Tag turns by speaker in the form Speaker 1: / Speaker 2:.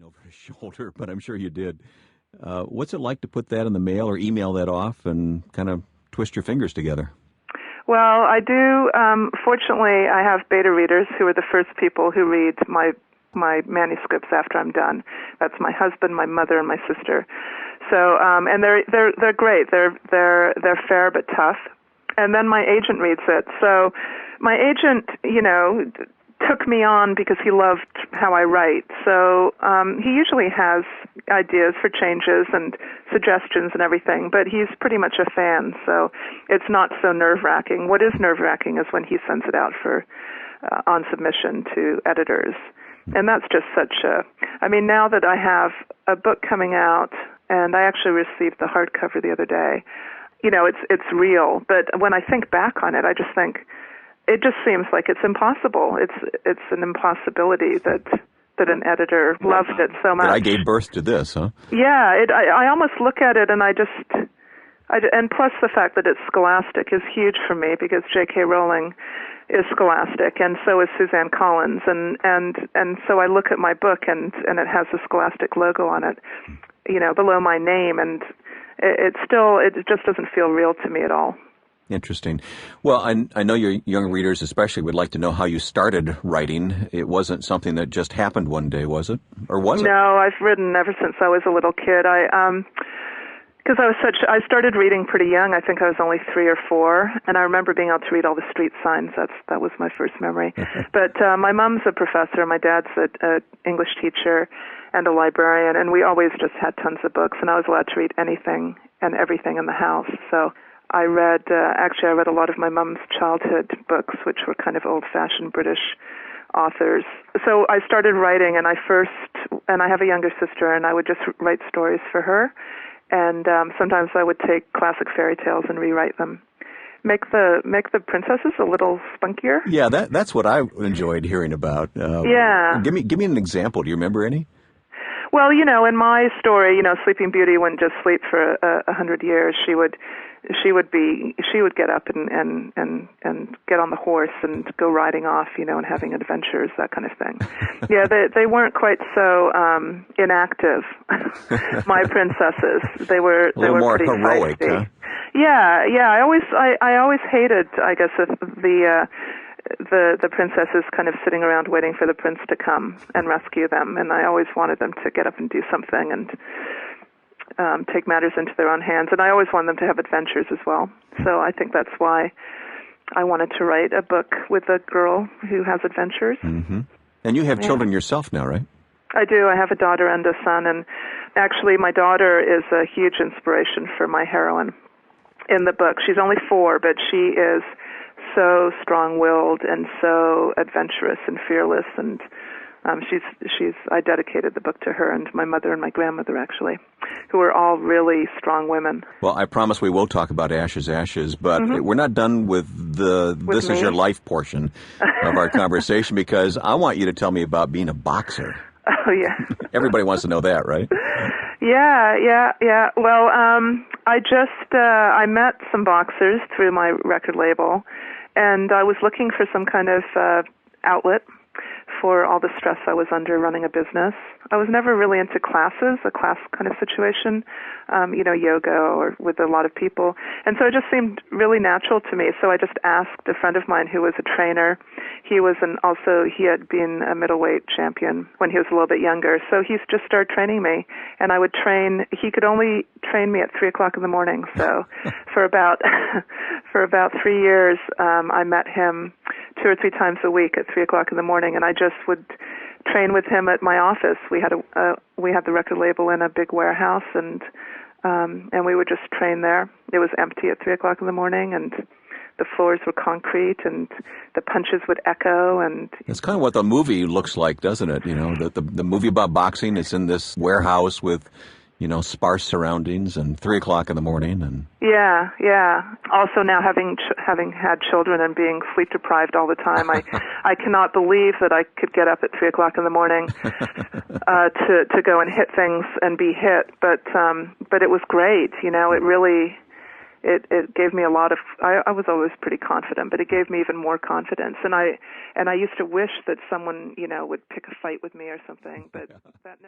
Speaker 1: over his shoulder, but I'm sure you did. What's it like to put that in the mail or email that off and kind of twist your fingers together?
Speaker 2: Well, I do. Fortunately, I have beta readers who are the first people who read my manuscripts after I'm done. That's my husband, my mother, and my sister. So, and they're great. They're fair but tough. And then my agent reads it. So, my agent, took me on because he loved how I write. So he usually has ideas for changes and suggestions and everything, but he's pretty much a fan, so it's not so nerve-wracking. What is nerve-wracking is when he sends it out for on submission to editors. And that's just now that I have a book coming out, and I actually received the hardcover the other day, it's real. But when I think back on it, I just think, it just seems like it's impossible. It's an impossibility that an editor loved it so much.
Speaker 1: That I gave birth to this, huh?
Speaker 2: Yeah, I almost look at it and and plus the fact that it's scholastic is huge for me because J.K. Rowling is scholastic and so is Suzanne Collins and so I look at my book and it has a scholastic logo on it, below my name, and it just doesn't feel real to me at all.
Speaker 1: Interesting. Well, I know your young readers especially would like to know how you started writing. It wasn't something that just happened one day, was it? Or was it?
Speaker 2: No, I've written ever since I was a little kid. Because I started reading pretty young. I think I was only 3 or 4, and I remember being able to read all the street signs. That was my first memory. But my mom's a professor, my dad's an English teacher and a librarian, and we always just had tons of books, and I was allowed to read anything and everything in the house. So I read a lot of my mom's childhood books, which were kind of old-fashioned British authors. So I started writing, and I have a younger sister, and I would just write stories for her. And sometimes I would take classic fairy tales and rewrite them, make the princesses a little spunkier.
Speaker 1: Yeah, that's what I enjoyed hearing about.
Speaker 2: Yeah.
Speaker 1: Give me an example. Do you remember any?
Speaker 2: Well, in my story, Sleeping Beauty wouldn't just sleep for 100 years. She would get up and get on the horse and go riding off, and having adventures, that kind of thing. Yeah, they weren't quite so inactive. My princesses, they were
Speaker 1: more
Speaker 2: pretty
Speaker 1: heroic,
Speaker 2: feisty.
Speaker 1: huh?
Speaker 2: Yeah. I always hated, I guess, the princesses kind of sitting around waiting for the prince to come and rescue them, and I always wanted them to get up and do something and take matters into their own hands, and I always wanted them to have adventures as well. So I think that's why I wanted to write a book with a girl who has adventures.
Speaker 1: Mm-hmm. And you have children yourself now, right?
Speaker 2: I do. I have a daughter and a son, and actually my daughter is a huge inspiration for my heroine in the book. She's only 4, but she is so strong-willed and so adventurous and fearless, and I dedicated the book to her and my mother and my grandmother, actually, who are all really strong women.
Speaker 1: Well, I promise we will talk about Ashes, but we're not done with this is your life portion of our conversation, because I want you to tell me about being a boxer.
Speaker 2: Oh, yeah.
Speaker 1: Everybody wants to know that, right?
Speaker 2: Yeah. Well, I met some boxers through my record label, and I was looking for some kind of outlet for all the stress I was under running a business. I was never really into classes, a class kind of situation, yoga or with a lot of people. And so it just seemed really natural to me. So I just asked a friend of mine who was a trainer. He had been a middleweight champion when he was a little bit younger. So he just started training me, and I would train. He could only train me at 3:00 in the morning. So for about 3 years, I met him 2 or 3 times a week at 3:00 in the morning, and I just would train with him at my office. We had the record label in a big warehouse, and we would just train there. It was empty at 3:00 in the morning, and the floors were concrete, and the punches would echo. And
Speaker 1: it's kind of what the movie looks like, doesn't it? The movie about boxing is in this warehouse with sparse surroundings and 3:00 in the morning. And
Speaker 2: yeah. Also, now having had children and being sleep deprived all the time, I cannot believe that I could get up at 3:00 in the morning to go and hit things and be hit. But it was great. It really. It gave me a lot of. I was always pretty confident, but it gave me even more confidence. And I used to wish that someone would pick a fight with me or something, but that never.